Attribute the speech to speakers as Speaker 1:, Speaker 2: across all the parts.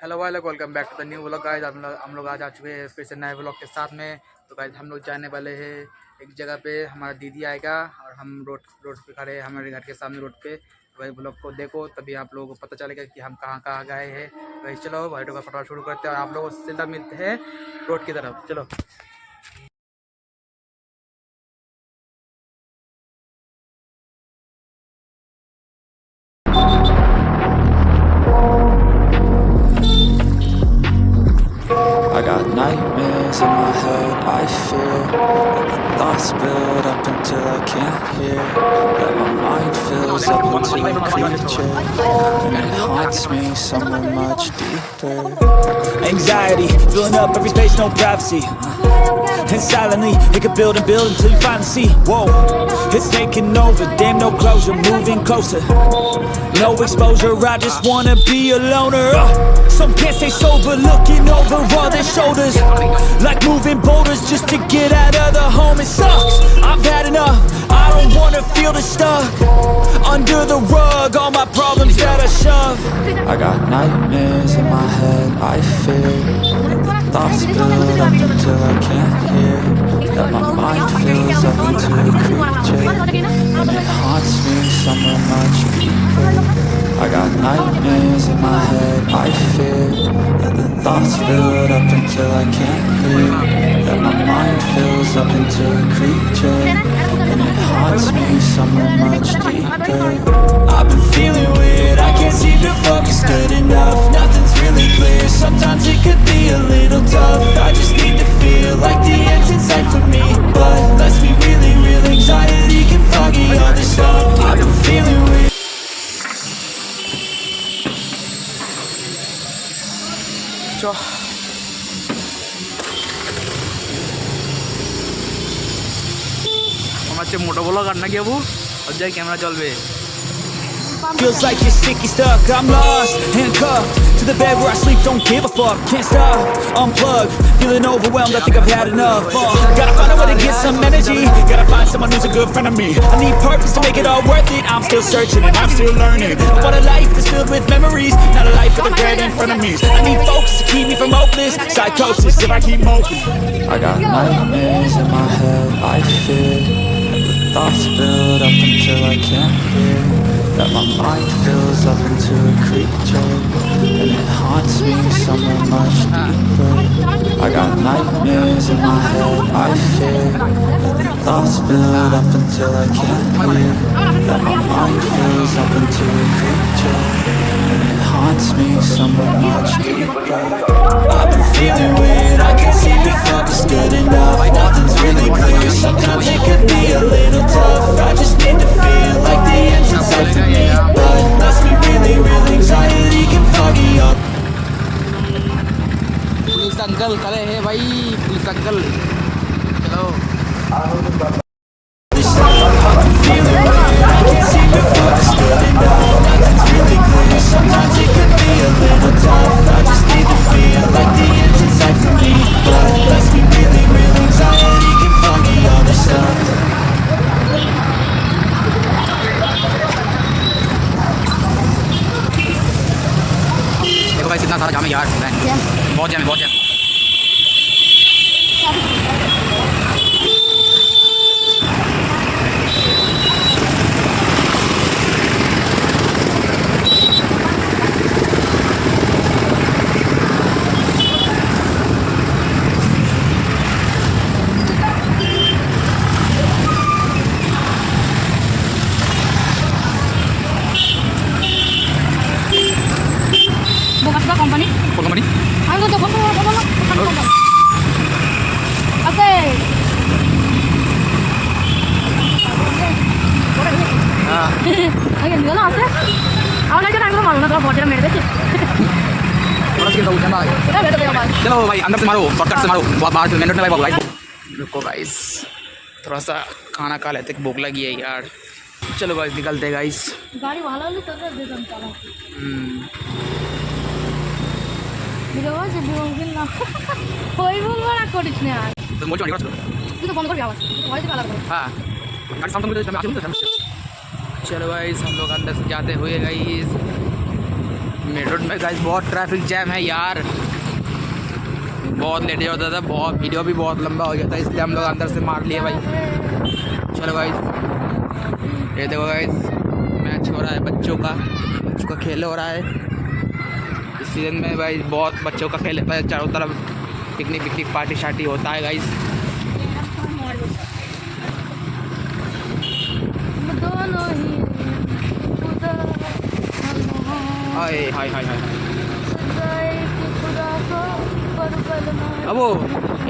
Speaker 1: Hello वाले welcome back to the new vlog guys. हम लोग आज आ चुके हैं फिर से नए व्लॉग के साथ में। तो गाइस हम लोग जाने वाले हैं एक जगह पे, हमारा दीदी आएगा और हम रोड पे खड़े हैं, हमारे घर के सामने रोड पे। तो भाई व्लॉग को देखो तभी आप लोगों को पता चलेगा कि हम कहाँ कहाँ गए हैं। भाई चलो भाई का फटाफट शुरू करते हैं और आप लोगों से सीधा मिलते हैं रोड की तरफ। चलो
Speaker 2: I got nightmares in my head, I fear that the thoughts build up until I can't hear, that my mind fills up into a creature, and it haunts me somewhere much deeper. Anxiety, filling up every space, no privacy, and silently, it could build and build until you finally see, whoa, it's taking over, damn no closure, moving closer, no exposure, I just wanna be a loner. Some can't stay sober, looking over all their shoulders, like moving boulders just to get out of the home. It sucks, I've had enough, I don't wanna feel the stuck under the rug, all my problems that I shove. I got nightmares in my head, I fear that the thoughts build up until I can't hear, that my mind fills up into a creature, and it haunts me somewhere much deeper. I got nightmares in my head, I fear that the thoughts build up until I can't hear, that my mind fills up into a creature, and it haunts me somewhere much deeper. I've been feeling weird, I can't seem to focus good enough, nothing's really clear, sometimes it could be a little tough, I just need to feel like the end's in sight for me, but let's be really real, anxiety can foggy all this stuff. I've been feeling weird.
Speaker 1: मोटा बोला करना क्या वो और जाए camera चलबे।
Speaker 2: Feels like you're sticky stuck, I'm lost, handcuffed to the bed where I sleep, don't give a fuck, can't stop, unplugged, feeling overwhelmed, I think I've had enough, gotta find a way to get some energy, gotta find someone who's a good friend of me, I need purpose to make it all worth it, I'm still searching and I'm still learning, I want a life that's filled with memories, not a life with regret in front of me, I need focus to keep me from hopeless, psychosis if I keep moping. I got nightmares in my head, I fear that the thoughts build up until I can't hear, that my mind fills up into a creature, and it haunts me somewhere much deeper. I got nightmares in my head, I fear that the thoughts build up until I can't hear, that my mind fills up into a creature, and it haunts me somewhere much deeper. I've been feeling weird, I can't seem to focus good enough, nothing's really clear, sometimes it could be a little tough, I just need to feel like the end's in sight for me, but let's be really real, anxiety can foggy up.
Speaker 1: Police uncle खड़े हैं भाई, police uncle चलो।
Speaker 2: Sometimes it could be a little tough, I just need to feel like the end's in sight for me, but let's be really real, anxiety can foggy all this stuff.
Speaker 1: देखो भाई कितना सारा जाम है यार, बहुत जाम है, बहुत जाम।
Speaker 3: কোম্পানি
Speaker 1: কোম্পানি
Speaker 3: আমি তো তখন আছে আগে নিও না আছে আমার লাগে না একদম মারো না তো বড়টা মেরে দেছে
Speaker 1: चलो भाई अंदर से मारो, शॉर्टकट से मारो, बाहर से मिनट में भाई। रुको गाइस थोड़ा सा खाना खा लेते, भूख लगी है यार। चलो गाइस निकलते हैं गाइस।
Speaker 3: गाड़ी ভালো হলে তো দেদাম চালা বিরোজ বিরোজ না কই বলবো না করিস না
Speaker 1: तो मोच मारी
Speaker 3: তুই তো বন্ধ করবি আওয়াজ ভয়েস কালার করে।
Speaker 1: हाँ गाड़ी साउंड में चलो गाइस हम लोग अंदर से जाते हुए गाइस मेन रोड में गाइस बहुत ट्रैफिक जैम है यार, बहुत लेट होता था, बहुत वीडियो भी बहुत लंबा हो गया था, इसलिए हम लोग अंदर से मार लिए भाई। चलो गाइस, ये देखो गाइस मैच हो रहा है बच्चों का खेल हो रहा है। इस सीजन में भाई बहुत बच्चों का खेल होता है, चारों तरफ पिकनिक पार्टी शार्टी होता है गाइस। हाय हाय हाय हाय। अब वो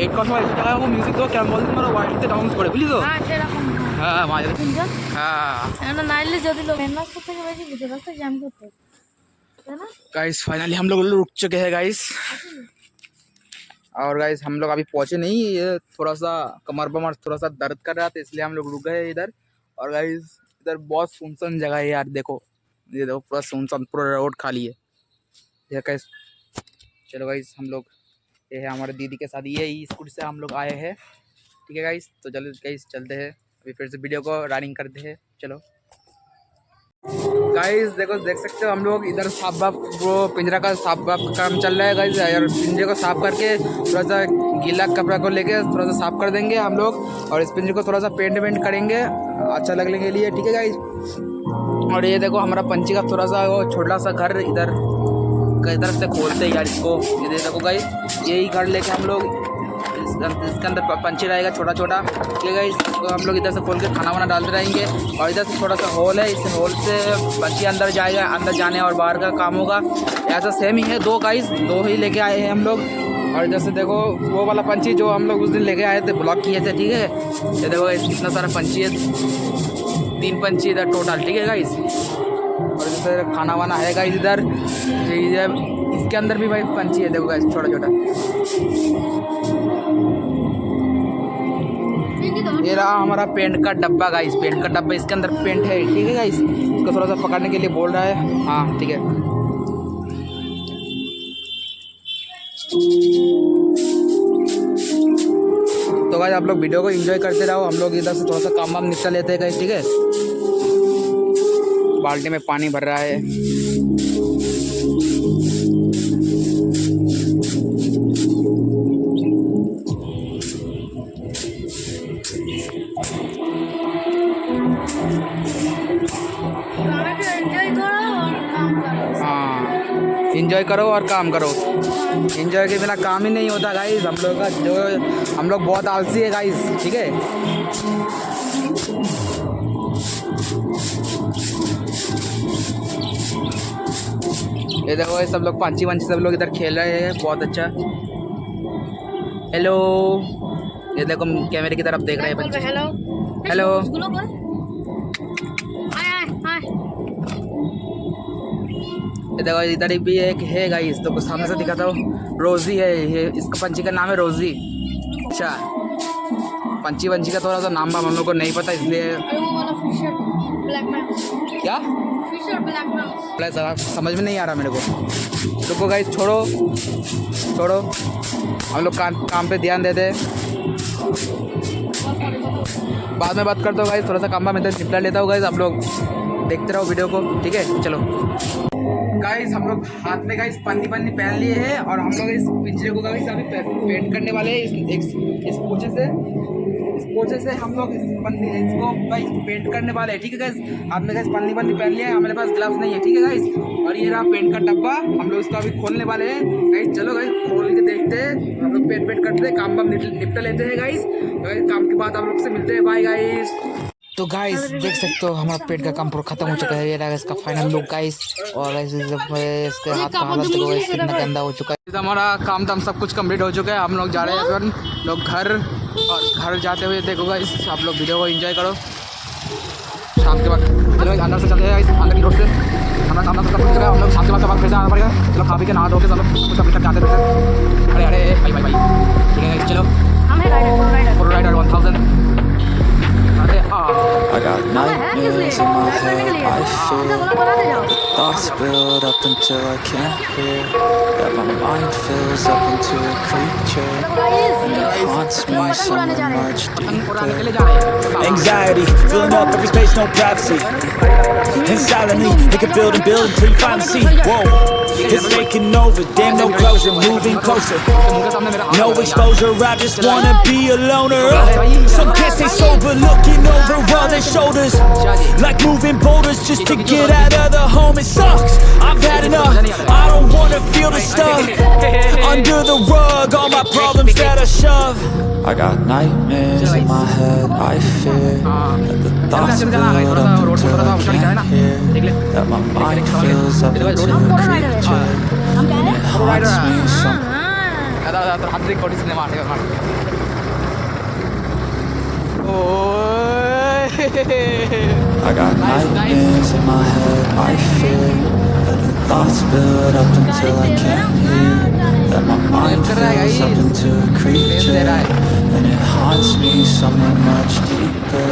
Speaker 1: एक कौन सा वो म्यूजिक तो क्या बोलते हैं, वाइट डाउन করে বুঝলি তো? হ্যাঁ মাঝে হ্যাঁ না নাইলে যদি লোক মেন রাস্তা থেকে বেশি ভিতর রাস্তা জ্যাম করতে है ना। गाइस फाइनली हम लोग रुक चुके हैं गाइस, और गाइस हम लोग अभी पहुंचे नहीं, ये थोड़ा सा कमर बमर थोड़ा सा दर्द कर रहा था, इसलिए हम लोग रुक गए इधर। और गाइस इधर बहुत सुनसान जगह है यार, देखो ये देखो पूरा सुनसान, पूरा रोड खाली है ये गाइस। चलो गाइस हम लोग, ये है हमारे दीदी के साथ, ये स्कूटी से हम लोग आए हैं, ठीक है गाइस। तो चलो गाइस चलते हैं, अभी फिर से वीडियो को रनिंग करते हैं। चलो गाइस देखो, देख सकते हो हम लोग इधर साफ बाफ, वो पिंजरा का साफ बाफ का काम चल रहा है गाइस, और पिंजरे को साफ करके थोड़ा सा गीला कपड़ा को लेके थोड़ा सा साफ कर देंगे हम लोग, और इस पिंजरे को थोड़ा सा पेंट वेंट करेंगे अच्छा लगने के लिए, ठीक है गाइस। और ये देखो हमारा पंछी का थोड़ा सा वो छोटा सा घर इधर से खोलते हैं यार इसको, ये देखो गाइस, यही घर लेके हम लोग इसके अंदर पंछी रहेगा छोटा छोटा, ठीक है गाइस। इसको हम लोग इधर से खोल के खाना वाना डालते रहेंगे, और इधर से थोड़ा सा होल है, इस होल से पंछी अंदर जाएगा, अंदर जाने और बाहर का काम होगा, ऐसा सेम ही है। दो गाइस, दो ही लेके आए हैं हम लोग। और इधर से देखो वो वाला पंछी जो हम लोग उस दिन लेके आए थे, ब्लॉक किए थे, ठीक है। ये देखो गाइस कितना सारा पंछी है, 3 पंछी इधर टोटल, ठीक है गाइस। और इधर खाना वाना है गाइस इधर, इसके अंदर भी भाई पंछी है, देखो गाइस छोटा छोटा। ये रहा हमारा पेंट का डब्बा गाइस, पेंट का डब्बा, इसके अंदर पेंट है, ठीक है गाइस। इसको थोड़ा सा पकड़ने के लिए बोल रहा है, हाँ ठीक है। तो गाइस आप लोग वीडियो को एंजॉय करते रहो, हम लोग इधर से थोड़ा सा काम वाम निपटा लेते हैं गाइस, ठीक है। बाल्टी में पानी भर रहा है, एंजॉय करो और काम करो, एंजॉय के बिना काम ही नहीं होता गाइस। हम लोग का जो, हम लोग बहुत आलसी है गाइस, ठीक है। ये देखो ये सब लोग पंछी वंछी सब लोग इधर खेल रहे हैं, बहुत अच्छा। हेलो, ये देखो कैमरे की तरफ देख रहे हैं बच्चे। हेलो हेलो, ये देखो इधर भी एक है गाइस, तो सामने से दिखाता हूँ, रोजी है ये, इसका पंछी का नाम है रोजी। अच्छा, पंछी वंछी का थोड़ा सा नाम हम लोग को नहीं पता, इसलिए क्या समझ में नहीं आ रहा मेरे को। तो गाइस छोड़ो हम लोग काम पे ध्यान देते हैं, बाद में बात करता हूँ गाइस, थोड़ा सा काम में निपटा लेता हूँ गाइस। आप लोग देखते रहो वीडियो को, ठीक है। चलो गाइस हम लोग हाथ में गाइस पन्नी पहन लिए हैं, और हम लोग इस पिंजरे को गाइस अभी पेंट करने वाले हैं, इस पोछे से हम लोग इसको गाइस पेंट करने वाले हैं, ठीक है गाइस। हाथ में गाइस पन्नी पहन लिया है, हमारे पास ग्लव्स नहीं है, ठीक है गाइस। और ये रहा पेंट का डब्बा, हम लोग इसको अभी खोलने वाले हैं गाइस। चलो गाइस खोल के देखते हैं, हम लोग पेंट करते हैं, काम निपटा लेते हैं गाइस। काम के बाद आप लोग से मिलते हैं, बाय गाइस। तो गाइस देख सकते हो हमारा पेट का काम पूरा खत्म हो चुका है, ये रहा इसका फाइनल लुक गाइस। और इसके हाथ का हालत देखो गाइस कितना गंदा हो चुका है। हमारा काम धाम सब कुछ कंप्लीट हो चुका है, हम लोग जा रहे हैं अपन लोग घर। और घर जाते हुए देखो गाइस आप लोग वीडियो को एंजॉय करो। शाम के बाद चलो अंदर से चलते हैं गाइस, अंदर की रोड से हमारा काम सब कुछ हम लोग शाम के बाद फिर से आना पड़ेगा। चलो खा पी के नहा धो के चलो कुछ अभी तक जाते थे। अरे अरे भाई भाई भाई ठीक है चलो, हम है rider 1000।
Speaker 2: I got nightmares in my head, I fear the thoughts build up until I can't hear, that my mind fills up into a creature, and it haunts me somewhere much deeper. Anxiety, filling up every space, no privacy. And silently, they can build and build until you finally see. Whoa, it's taking over, damn no closure, moving closer. No exposure, I just wanna be a loner. Some can't stay sober, looking over all their shoulders, like moving boulders just to get out of the home. It sucks, I've had enough, I don't wanna feel the stuck under the rug, all my problems that I shove. I got nightmares in my head, I fear that the thoughts build up until I can't hear, that my mind fills up into a creature, and it haunts me some. I got nightmares in my head, I fear that the thoughts build up until I can't hear, that my mind fills up into a creature, and it haunts me somewhere much deeper.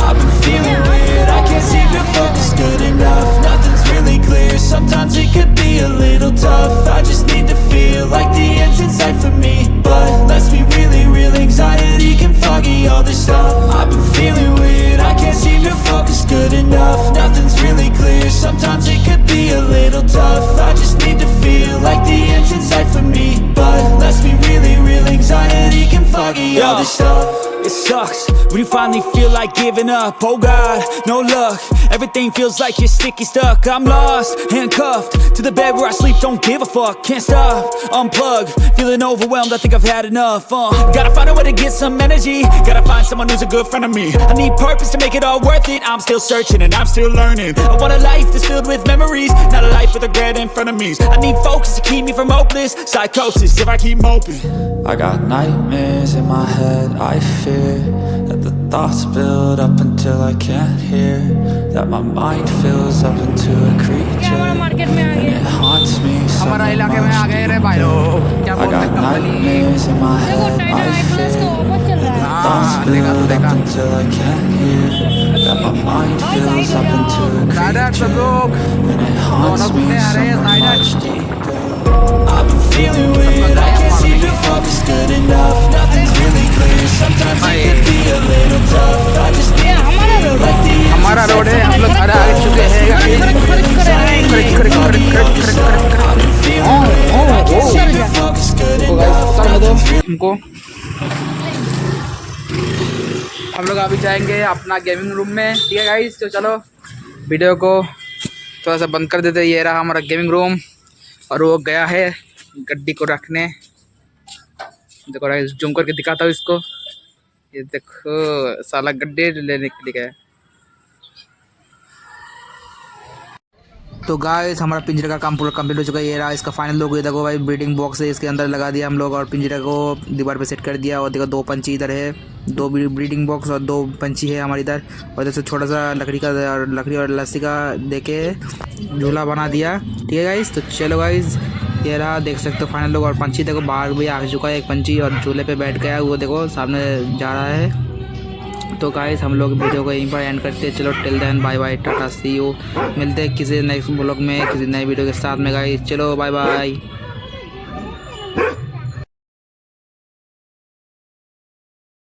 Speaker 2: I've been feeling weird, I can't seem to focus good enough. Nothing's really clear, sometimes it could be a little tough. I just need to feel like the end's in sight for me, but let's be really real, anxiety can foggy all this stuff. I've been feeling weird, I can't seem to focus good enough. Nothing's really clear, sometimes it could be a little tough. I just need to feel like the end's in sight for me, but let's be really real, anxiety can foggy all this stuff. It sucks when you finally feel like giving up. Oh God, no luck, everything feels like you're sticky stuck. I'm lost, handcuffed to the bed where I sleep, don't give a fuck. Can't stop, unplug, feeling overwhelmed, I think I've had enough. Gotta find a way to get some energy, gotta find someone who's a good friend of me. I need purpose to make it all worth it, I'm still searching and I'm still learning. I want a life that's filled with memories, not a life with regret in front of me. I need focus to keep me from hopeless psychosis if I keep moping. I got nightmares in my head, I fear that the thoughts build up until I can't hear, that my mind fills up into a creature, and it haunts me somewhere much deeper. I got nightmares in my head, I fear that the thoughts build up until I can't hear, that my mind fills up into a creature, and it haunts me somewhere much deeper. I've been feeling weird, I can't seem to focus good enough. Nothing's really clear, sometimes it can be a little tough. I just need to feel like the
Speaker 1: हमारा road है, हम लोग घर आ चुके हैं। हमको हम लोग अभी जाएंगे अपना गेमिंग रूम में, ठीक है गाइस। तो चलो वीडियो को थोड़ा सा बंद कर देते। ये रहा हमारा गेमिंग रूम और वो गया है गड्डी को रखने। देखो गाइस, जूम करके दिखाता हूँ इसको, ये देखो साला गड्ढे लेने के लिए गया। तो गाइस हमारा पिंजरे का काम पूरा कंप्लीट हो चुका है। ये रहा इसका फाइनल लोगो। ये देखो भाई, ब्रीडिंग बॉक्स है, इसके अंदर लगा दिया हम लोग और पिंजरे को दीवार पे सेट कर दिया। और देखो 2 पंछी इधर है, 2 ब्रीडिंग बॉक्स और 2 पंछी है हमारे इधर। और इधर से छोटा सा लकड़ी और लस्सी का देके झूला बना दिया, ठीक है गाइस। तो चलो गाइस, ये रहा, देख सकते हो फाइनल लोग। और पंछी देखो बाहर भी आ चुका है एक पंछी और झूले पे बैठ गया, वो देखो सामने जा रहा है। तो गाइस हम लोग वीडियो को यहीं पर एंड करते हैं। चलो till then bye bye, tata see you. मिलते हैं किसी नेक्स्ट ब्लॉग में किसी नए वीडियो के साथ में गाइस। चलो बाय बाय।